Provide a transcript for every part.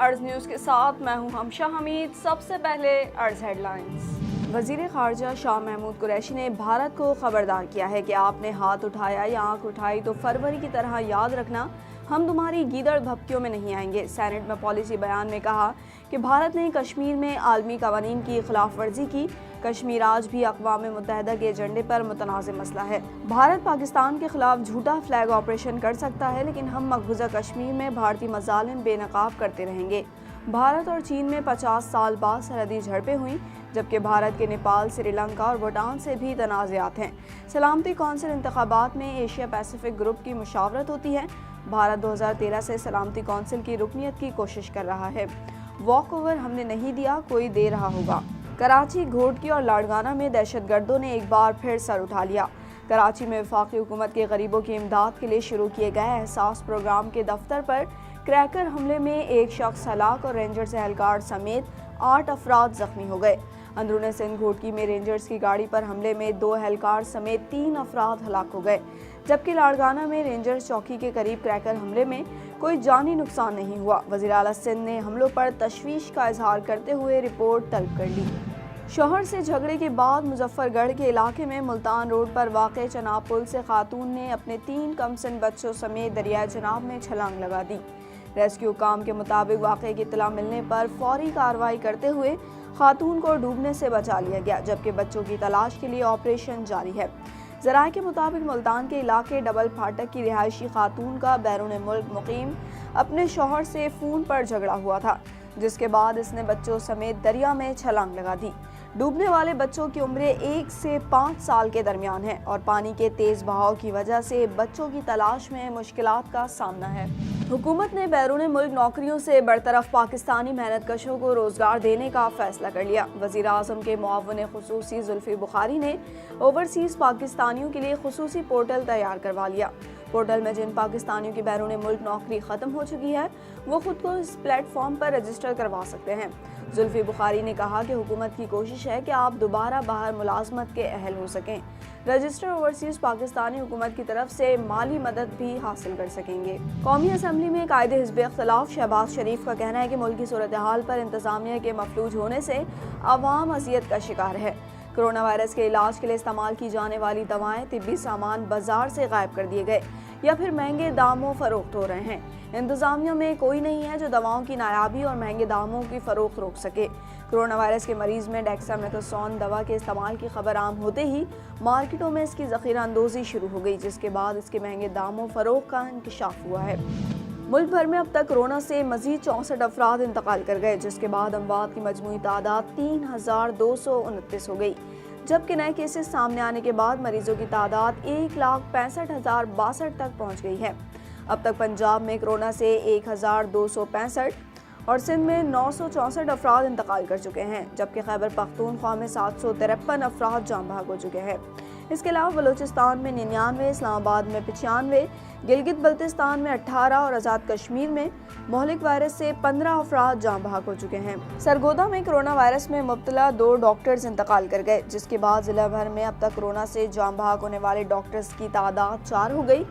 अर्ज न्यूज़ के साथ मैं हूं हमशा हमीद। सबसे पहले अर्ज हेडलाइंस। वजीर खारजा शाह महमूद कुरैशी ने भारत को खबरदार किया है कि आपने हाथ उठाया या आंख उठाई तो फरवरी की तरह याद रखना, हम तुम्हारी गीदड़ भपकियों में नहीं आएंगे। सेनेट में पॉलिसी बयान में कहा कि भारत ने कश्मीर में आलमी कवानीन की खिलाफ वर्जी की। कश्मीर आज भी अक़वाम मुत्तहिदा के एजेंडे पर मुतनाज़ मसला है। भारत पाकिस्तान के खिलाफ झूठा फ्लैग ऑपरेशन कर सकता है, लेकिन हम मकबूजा कश्मीर में भारतीय मज़ालिम बेनकाब करते रहेंगे। भारत और चीन में 50 साल बाद सरहदी झड़पें हुई, जबकि भारत के नेपाल, श्रीलंका और भूटान से भी तनाज़ात हैं। सलामती कौंसिल इंतखाबात में एशिया पैसिफिक ग्रुप की मुशावरत होती है। भारत 2013 से सलामती कौंसिल की रुकनीत की कोशिश कर रहा है। वॉक ओवर हमने नहीं दिया, कोई दे रहा होगा। कराची, घोटकी और लाड़गाना में दहशतगर्दों ने एक बार फिर सर उठा लिया। कराची में वफाकी हुकूमत के गरीबों की इमदाद के लिए शुरू किए गए एहसास प्रोग्राम के दफ्तर पर क्रैकर हमले में एक शख्स हलाक और रेंजर्स एहलकार समेत 8 अफराद जख्मी हो गए। अंदरूनी सिंध घोटकी में रेंजर्स की गाड़ी पर हमले में 2 एहलकार समेत 3 अफराद हलाक हो गए, जबकि लाड़गाना में रेंजर्स चौकी के करीब क्रैकर हमले में कोई जानी नुकसान नहीं हुआ। वज़ीर आला सिंध ने हमलों पर तशवीश का इजहार करते हुए रिपोर्ट तलब कर ली। शोहर से झगड़े के बाद मुजफ्फरगढ़ के इलाके में मुल्तान रोड पर वाक़े चनाब पुल से खातून ने अपने 3 कमसिन बच्चों समेत दरिया चनाब में छलांग लगा दी। रेस्क्यू काम के मुताबिक वाक़े की इत्तला मिलने पर फौरी कार्रवाई करते हुए खातून को डूबने से बचा लिया गया, जबकि बच्चों की तलाश के लिए ऑपरेशन जारी है। ज़राए के मुताबिक मुल्तान के इलाके डबल फाटक की रिहायशी खातून का बैरून मुल्क मुकीम अपने शौहर से फ़ोन पर झगड़ा हुआ था, जिसके बाद इसने बच्चों समेत दरिया में छलांग लगा दी। डूबने वाले बच्चों की उम्रें 1 से 5 साल के दरमियान है और पानी के तेज़ बहाव की वजह से बच्चों की तलाश में मुश्किलात का सामना है। हुकूमत ने बैरून मुल्क नौकरियों से बरतरफ पाकिस्तानी मेहनतकशों को रोजगार देने का फैसला कर लिया। वज़ीर आज़म के मुआविन खुसूसी जुल्फ़ी बुखारी ने ओवरसीज़ पाकिस्तानियों के लिए खुसूसी पोर्टल तैयार करवा लिया। पोर्टल में जिन पाकिस्तानियों की बैरून मुल्क नौकरी ख़त्म हो चुकी है, वो खुद को इस प्लेटफॉर्म पर रजिस्टर करवा सकते हैं। जुल्फ़ी बुखारी ने कहा कि हुकूमत की कोशिश है कि आप दोबारा बाहर मुलाजमत के अहल हो सकें। रजिस्टर ओवरसीज़ पाकिस्तानी हुकूमत की तरफ से माली मदद भी हासिल कर सकेंगे। कौमी असम्बली में कायदे हिज़्ब इख्तिलाफ शहबाज शरीफ का कहना है कि मुल्क की सूरत हाल पर इंतज़ामिया के मफलूज होने से आवाम अज़ियत का शिकार है। कोरोना वायरस के इलाज के लिए इस्तेमाल की जाने वाली दवाएं, तिब्बी सामान बाजार से गायब कर दिए गए या फिर महंगे दामों फरोख्त हो रहे हैं। इंतजामिया में कोई नहीं है जो दवाओं की नायाबी और महंगे दामों की फरोख्त रोक सके। कोरोना वायरस के मरीज में डेक्सामेथासोन दवा के इस्तेमाल की खबर आम होते ही मार्केटों में इसकी ज़ख़ीरा अंदोज़ी शुरू हो गई, जिसके बाद इसके महंगे दामों फरोख्त का इंकशाफ हुआ है। मुल्क भर में अब तक कोरोना से मजीद 64 अफराद इंतकाल कर गए, जिसके बाद अमवात की मजमूई तादाद 3229 हो गई, जबकि नए केसेस सामने आने के बाद मरीजों की तादाद 1,65,062 तक पहुंच गई है। अब तक पंजाब में कोरोना से 1,265 और सिंध में 964 अफराद इंतकाल कर चुके हैं, जबकि खैबर पख्तूनख्वा में 753 अफराद जान भाग हो चुके हैं। इसके अलावा बलूचिस्तान में 99, इस्लामाबाद में 95, गिलगित बल्तिस्तान में 18 और आज़ाद कश्मीर में मोहलिक वायरस से 15 अफराद जान भाग हो चुके हैं। सरगोदा में कोरोना वायरस में मुब्तला 2 डॉक्टर्स इंतकाल कर गए, जिसके बाद जिला भर में अब तक कोरोना से जान भाग होने वाले डॉक्टर्स की तादाद 4 हो गई।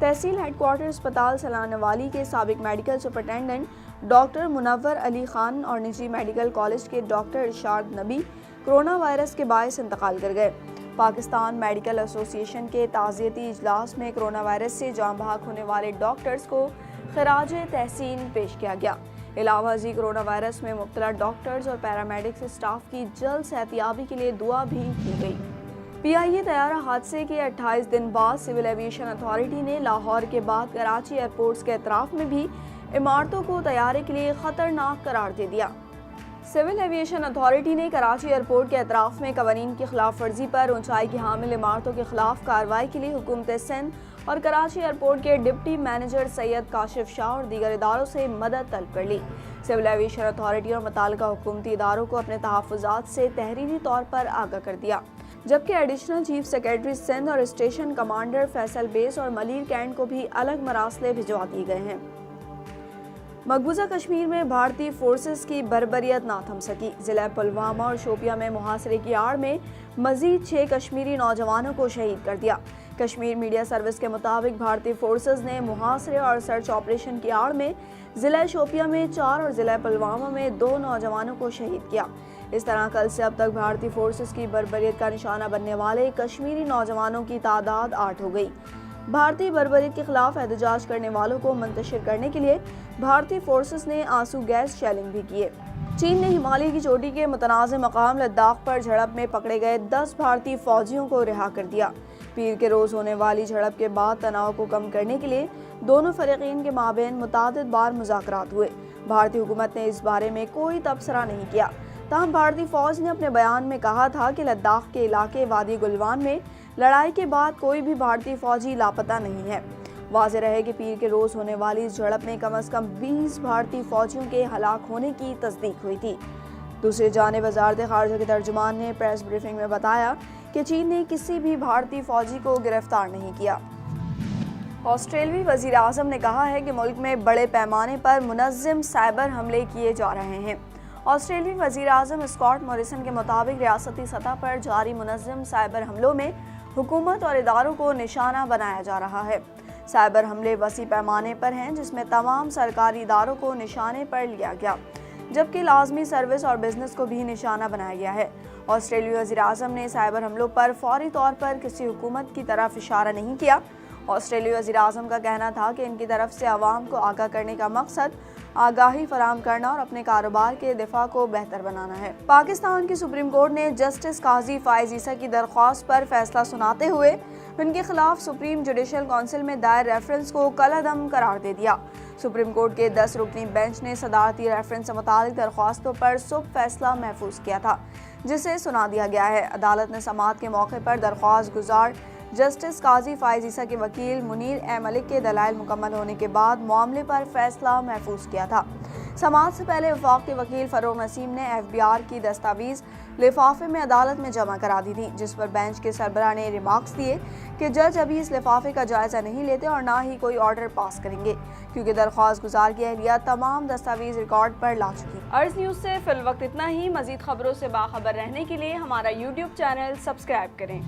तहसील हेडक्वार्टर अस्पताल सलानवाली के साबिक medical superintendent doctor Munawwar Ali Khan और निजी मेडिकल कॉलेज के doctor Irshad Nabi corona virus के बायस इंतकाल कर गए। पाकिस्तान मेडिकल एसोसिएशन के ताज़ियती इजलास में कोरोना वायरस से जान भाग होने वाले डॉक्टर्स को खराज तहसीन पेश किया गया। इलावा जी कोरोना वायरस में मुब्तला डॉक्टर्स और पैरामेडिक्स स्टाफ की जल्द सेहतियाबी के लिए दुआ भी की गई। PIA तैयारा हादसे के 28 दिन बाद सिविल एविएशन अथॉरिटी ने लाहौर के बाद कराची एयरपोर्ट्स के अतराफ में भी इमारतों को तैयारे के लिए ख़तरनाक करार दे दिया। सिविल एविएशन अथॉरिटी ने कराची एयरपोर्ट के अतराफ में कवानीन की खिलाफ वर्जी पर ऊंचाई की हामिल इमारतों के खिलाफ कार्रवाई के लिए हुकूमत सिंध और कराची एयरपोर्ट के डिप्टी मैनेजर सैयद काशिफ शाह और दीगर इदारों से मदद तलब कर ली। सिविल एविएशन अथॉरिटी और मुताल्लिका हुकूमती इदारों को अपने तहफ़्फ़ुज़ात से तहरीरी तौर पर आगाह कर दिया, जबकि एडिशनल चीफ सेक्रेटरी सिंध और स्टेशन कमांडर फैसल बेस और मलीर कैंट को भी अलग मरासले भिजवा दिए गए हैं। मकबूजा कश्मीर में भारतीय फोर्सेस की बर्बरियत ना थम सकी। जिला पुलवामा और शोपिया में मुहासरे की आड़ में मजीद 6 कश्मीरी नौजवानों को शहीद कर दिया। कश्मीर मीडिया सर्विस के मुताबिक भारतीय फोर्सेस ने मुहासरे और सर्च ऑपरेशन की आड़ में ज़िला शोपिया में 4 और ज़िला पुलवामा में 2 नौजवानों को शहीद किया। इस तरह कल से अब तक भारतीय फोर्सेस की बर्बरियत का निशाना बनने वाले कश्मीरी नौजवानों की तादाद 8 हो गई। भारतीय बर्बरियत के खिलाफ एहतजाज करने वालों को मुंतशिर करने के लिए भारतीय फोर्सेस ने आंसू गैस शेलिंग भी किए। चीन ने हिमालय की चोटी के मुतनाज़ मकाम लद्दाख पर झड़प में पकड़े गए 10 भारतीय फौजियों को रिहा कर दिया। पीर के रोज़ होने वाली झड़प के बाद तनाव को कम करने के लिए दोनों फरीकीन के माबेन मुतादिद बार मुज़ाकरात हुए। भारतीय हुकूमत ने इस बारे में कोई तबसरा नहीं किया। ताहम भारतीय फौज ने अपने बयान में कहा था कि लद्दाख के इलाके वादी गुलवान में लड़ाई के बाद कोई भी भारतीय फौजी लापता नहीं है। वाज़ेह रहे कि पीर के रोज़ होने वाली इस झड़प में कम से कम 20 भारतीय फौजियों के हलाक होने की तस्दीक हुई थी। दूसरी जानिब वज़ारत ख़ारजा के तर्जुमान ने प्रेस ब्रीफिंग में बताया कि चीन ने किसी भी भारतीय फौजी को गिरफ्तार नहीं किया। ऑस्ट्रेलियाई वज़ीर आज़म ने कहा है कि मुल्क में बड़े पैमाने पर मुनज़्ज़म साइबर हमले किए जा रहे हैं। ऑस्ट्रेलियाई वज़ीर आज़म स्कॉट मॉरिसन के मुताबिक रियासती सतह पर जारी मुनज़्ज़म साइबर हमलों में हुकूमत और इदारों को निशाना बनाया जा रहा है। साइबर हमले वसी पैमाने पर हैं, जिसमें तमाम सरकारी इदारों को निशाने पर लिया गया, जबकि लाजमी सर्विस और बिजनेस को भी निशाना बनाया गया है। ऑस्ट्रेलियाई वज़ीर आज़म ने साइबर हमलों पर फौरी तौर पर किसी हुकूमत की तरफ इशारा नहीं किया। ऑस्ट्रेलियाई वज़ीर आज़म का कहना था कि इनकी तरफ से आवाम को आगाह करने का मकसद आगाही फराहम करना और अपने कारोबार के दिफा को बेहतर बनाना है। पाकिस्तान की सुप्रीम कोर्ट ने जस्टिस काजी फाइज ईसा की दरख्वास्त पर फैसला सुनाते हुए उनके खिलाफ सुप्रीम जुडिशल काउंसिल में दायर रेफरेंस को कलअदम करार दे दिया। सुप्रीम कोर्ट के 10 रुकनी बेंच ने सदारती रेफरेंस से मुतालिक दरख्वास्तों पर सुबह फैसला महफूज किया था, जिसे सुना दिया गया है। अदालत ने समाअत के मौके पर दरख्वास्त गुजार जस्टिस काजी फाइज ईसा के वकील मुनीर ए मलिक के दलाइल मुकम्मल होने के बाद मामले पर फैसला महफूज किया था। समाअत से पहले वफाक के वकील फरोग नसीम ने FBI की दस्तावेज लिफाफे में अदालत में जमा करा दी थी, जिस पर बेंच के सरबराह ने रिमार्क्स दिए कि जज अभी इस लिफाफे का जायजा नहीं लेते और ना ही कोई ऑर्डर पास करेंगे, क्योंकि दरख्वास्त गुजार की अहलियत तमाम दस्तावेज रिकॉर्ड पर ला चुकी। अर्ज न्यूज़ से फिल वक्त इतना ही। मजीद खबरों से बाखबर रहने के लिए हमारा YouTube चैनल सब्सक्राइब करें।